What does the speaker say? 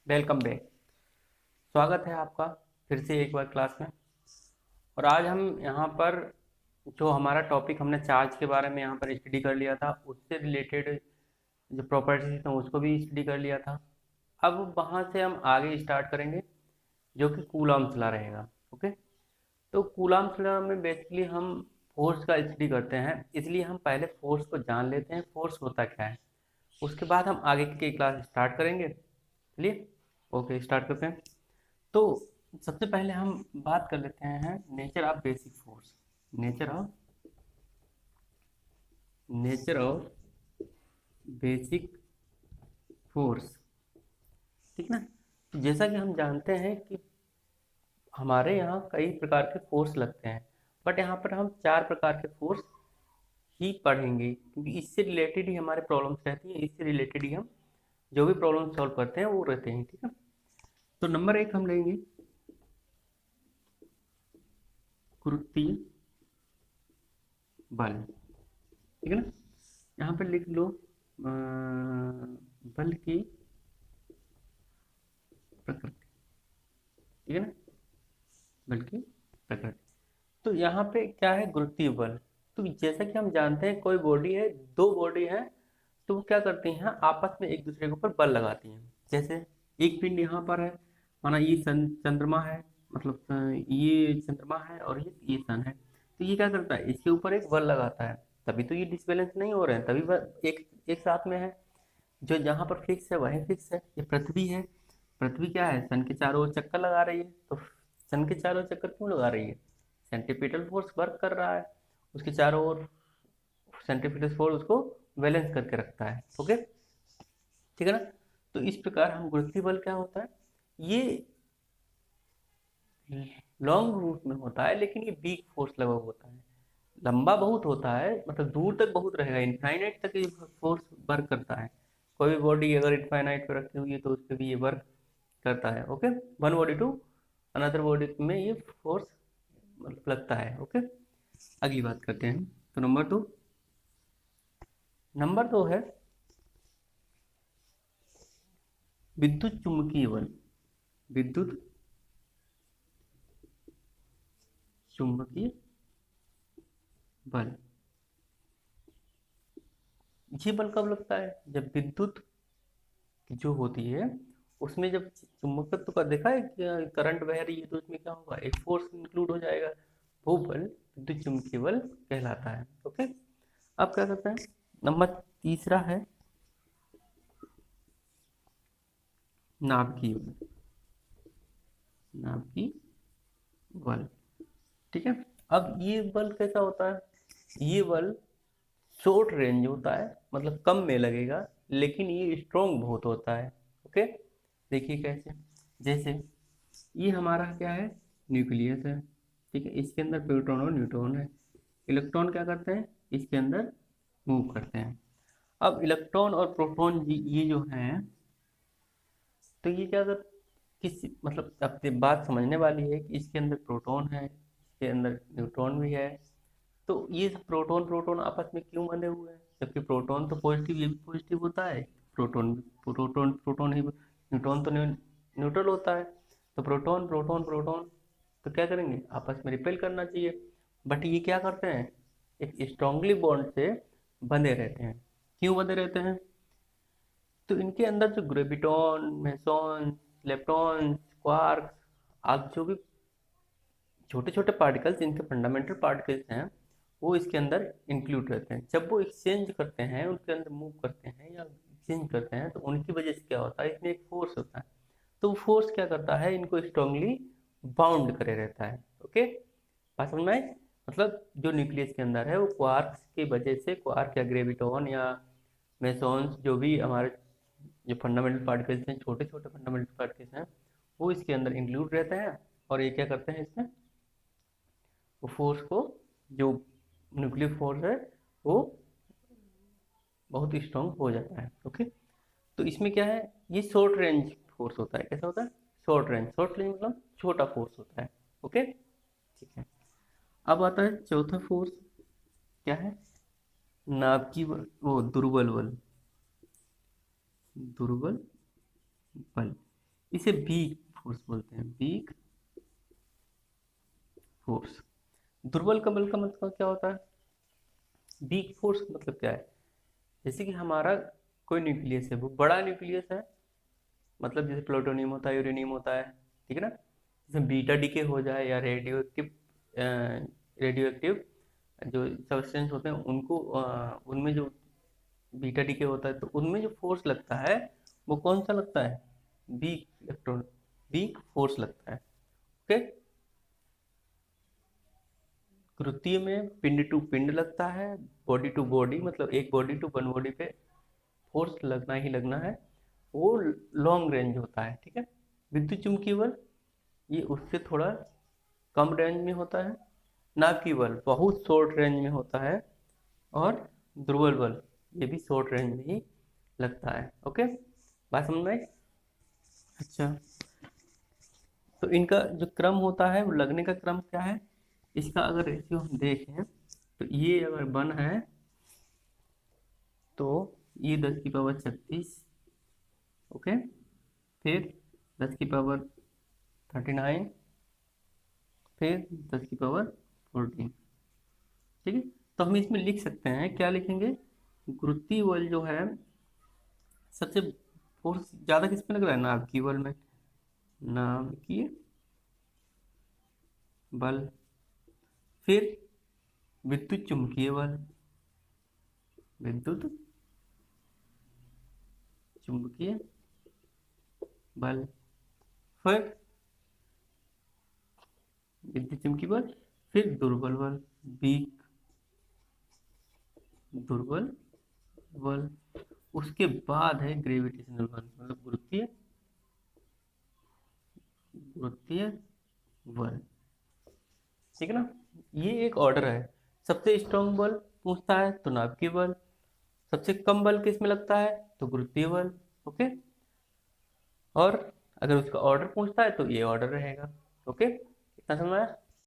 Welcome back. स्वागत है आपका फिर से एक बार क्लास में। और आज हम यहाँ पर जो हमारा टॉपिक हमने चार्ज के बारे में यहाँ पर स्टडी कर लिया था, उससे रिलेटेड जो प्रॉपर्टीज थे उसको भी स्टडी कर लिया था। अब वहाँ से हम आगे स्टार्ट करेंगे, जो कि कूलॉम्स लॉ रहेगा। ओके, तो कूलॉम्स लॉ में बेसिकली हम फोर्स का स्टडी करते हैं, इसलिए हम पहले फोर्स को जान लेते हैं, फोर्स होता क्या है। उसके बाद हम आगे की क्लास स्टार्ट करेंगे। चलिए, ओके स्टार्ट करते हैं। तो सबसे पहले हम बात कर लेते हैं nature of basic force. Nature of nature of basic force, ठीक ना। तो जैसा कि हम जानते हैं कि हमारे यहाँ कई प्रकार के फोर्स लगते हैं, बट यहाँ पर हम चार प्रकार के फोर्स ही पढ़ेंगे, क्योंकि इससे रिलेटेड ही हमारे प्रॉब्लम्स रहती हैं, इससे रिलेटेड ही हम जो भी प्रॉब्लम सॉल्व करते हैं वो रहते हैं, ठीक है। तो नंबर एक हम लेंगे गुरुत्वीय बल, ठीक है ना। यहाँ पे लिख लो बल की प्रकृति, ठीक है ना, बल की प्रकृति। तो यहाँ पे क्या है, गुरुत्वीय बल। तो जैसा कि हम जानते हैं कोई बॉडी है, दो बॉडी है, तो वो क्या करती हैं, आपस में एक दूसरे के ऊपर बल लगाती हैं। जैसे एक पिंड यहाँ पर है, माना ये चंद्रमा है, मतलब ये चंद्रमा है और ये सन है। तो ये क्या करता है, इसके ऊपर एक बल लगाता है, तभी तो ये डिसबैलेंस नहीं हो रहे हैं, तभी एक एक साथ में है। जो जहाँ पर फिक्स है वही फिक्स है। ये पृथ्वी है, पृथ्वी क्या है, सन के चारों ओर चक्कर लगा रही है। तो सन के चारों ओर चक्कर क्यों लगा रही है, सेंट्रीपिटल फोर्स वर्क कर रहा है उसके चारों ओर। सेंट्रीपिटल फोर्स उसको बैलेंस करके रखता है। ओके, ठीक है ना। तो इस प्रकार हम गुरुत्वीय बल क्या होता है, ये लॉन्ग रूट में होता है, लेकिन ये वीक फोर्स लगा हुआ होता है। लंबा बहुत होता है, मतलब दूर तक बहुत रहेगा, इनफाइनाइट तक ये फोर्स वर्क करता है। कोई भी बॉडी अगर इनफाइनाइट पे रखी हुई है तो उस पर भी ये वर्क करता है। Okay, one body to another body में ये फोर्स मतलब लगता है। ओके, अगली बात करते हैं। तो नंबर दो है विद्युत चुम्बकीय बल। विद्युत चुम्बकीय बल, ये बल कब लगता है, जब विद्युत जो होती है उसमें जब चुंबकत्व का देखा है कि करंट बह रही है, तो उसमें क्या होगा, एक फोर्स इंक्लूड हो जाएगा। वो बल विद्युत चुम्बकीय बल कहलाता है। ओके, अब क्या करते हैं, नंबर तीसरा है नाभिकीय बल। नाभिकीय बल, ठीक है। अब ये बल कैसा होता है, ये बल शॉर्ट रेंज होता है, मतलब कम में लगेगा, लेकिन ये स्ट्रॉन्ग बहुत होता है। ओके, देखिए कैसे, जैसे ये हमारा क्या है, न्यूक्लियस है, ठीक है। इसके अंदर प्रोटॉन और न्यूट्रॉन है। इलेक्ट्रॉन क्या करते हैं, इसके अंदर मूव करते हैं। अब इलेक्ट्रॉन और प्रोटॉन ये जो हैं, तो ये क्या कर, किस मतलब अब ये बात समझने वाली है कि इसके अंदर प्रोटॉन है, इसके अंदर न्यूट्रॉन भी है। तो ये सब प्रोटॉन प्रोटॉन आपस में क्यों बंधे हुए हैं, जबकि प्रोटॉन तो पॉजिटिव, ये भी पॉजिटिव होता है। प्रोटॉन प्रोटॉन ही, न्यूट्रॉन तो न्यूट्रल होता है। तो प्रोटॉन प्रोटॉन प्रोटॉन तो क्या करेंगे, आपस में रिपेल करना चाहिए। बट ये क्या करते हैं, एक स्ट्रांगली बॉन्ड से बंधे रहते हैं। क्यों बंधे रहते हैं, तो इनके अंदर जो ग्रेविटॉन, मेसॉन, लेप्टॉन, क्वार्क, आप जो भी छोटे छोटे पार्टिकल्स, इनके फंडामेंटल पार्टिकल्स हैं, वो इसके अंदर इंक्लूड रहते हैं। जब वो एक्सचेंज करते हैं, उनके अंदर मूव करते हैं या एक्सचेंज करते हैं, तो उनकी वजह से क्या होता है, इसमें एक फोर्स होता है। तो वो फोर्स क्या करता है, इनको स्ट्रांगली बाउंड करे रहता है। ओके, बात समझ में आई। मतलब जो न्यूक्लियस के अंदर है, वो क्वार्क्स की वजह से, क्वार्क या ग्रेविटॉन या मेसॉन्स, जो भी हमारे जो फंडामेंटल पार्टिकल्स हैं, छोटे छोटे फंडामेंटल पार्टिकल्स हैं, वो इसके अंदर इंक्लूड रहते हैं। और ये क्या करते हैं, इसमें वो फोर्स को, जो न्यूक्लियर फोर्स है, वो बहुत स्ट्रांग हो जाता है। ओके, तो इसमें क्या है, ये शॉर्ट रेंज फोर्स होता है। कैसा होता है, शॉर्ट रेंज मतलब छोटा फोर्स होता है। ओके, ठीक है। अब आता है चौथा फोर्स, क्या है, नाभ की वो दुर्बल बल। दुर्बल बल, इसे वीक फोर्स बोलते हैं, वीक फोर्स। दुर्बल बल का मतलब क्या होता है? वीक फोर्स मतलब क्या है? जैसे कि हमारा कोई न्यूक्लियस है, वो बड़ा न्यूक्लियस है, मतलब जैसे प्लूटोनियम होता है, यूरेनियम होता है, ठीक है ना। जैसे बीटा डीके हो जाए या रेडियो एक्टिव जो सब्सटेंस होते हैं उनको उनमें जो बीटा डीके होता है तो उनमें जो फोर्स लगता है वो कौन सा लगता है? वीक इलेक्ट्रॉन, वीक फोर्स लगता है। ओके। गुरुत्वीय में पिंड टू पिंड लगता है, बॉडी टू बॉडी, मतलब एक बॉडी टू वन बॉडी पे फोर्स लगना ही लगना है। वो लॉन्ग रेंज होता है, ठीक है। विद्युत चुम्बकीय बल ये उससे थोड़ा कम रेंज में होता है। नाभिकीय बल बहुत शॉर्ट रेंज में होता है। और दुर्बल बल ये भी शॉर्ट रेंज में ही लगता है। ओके, बात समझ में आई? अच्छा, तो इनका जो क्रम होता है वो लगने का क्रम क्या है? इसका अगर रेशियो हम देखें तो ये अगर 1 है तो ये 10 की पावर 36। ओके, फिर 10 की पावर 39, फिर 10 की पावर 14। ठीक है, तो हम इसमें लिख सकते हैं, क्या लिखेंगे? गुरुत्वीय बल जो है सबसे फोर्स ज्यादा किस में लग रहा है? नाभिकीय बल में। नाभिकीय बल, फिर विद्युत चुम्बकीय बल, विद्युत चुम्बकीय बल, फिर विद्युत चुम्बकीय बल, फिर दुर्बल बल, वीक दुर्बल बल। उसके बाद है ग्रेविटेशनल बल, मतलब गुरुत्वीय गुरुत्वीय बल। ठीक है ना, ये एक ऑर्डर है। सबसे स्ट्रॉन्ग बल पूछता है तो नाभिकीय बल, सबसे कम बल किस में लगता है तो गुरुत्वीय बल। ओके, और अगर उसका ऑर्डर पूछता है तो ये ऑर्डर रहेगा। ओके, इतना समझ में आया?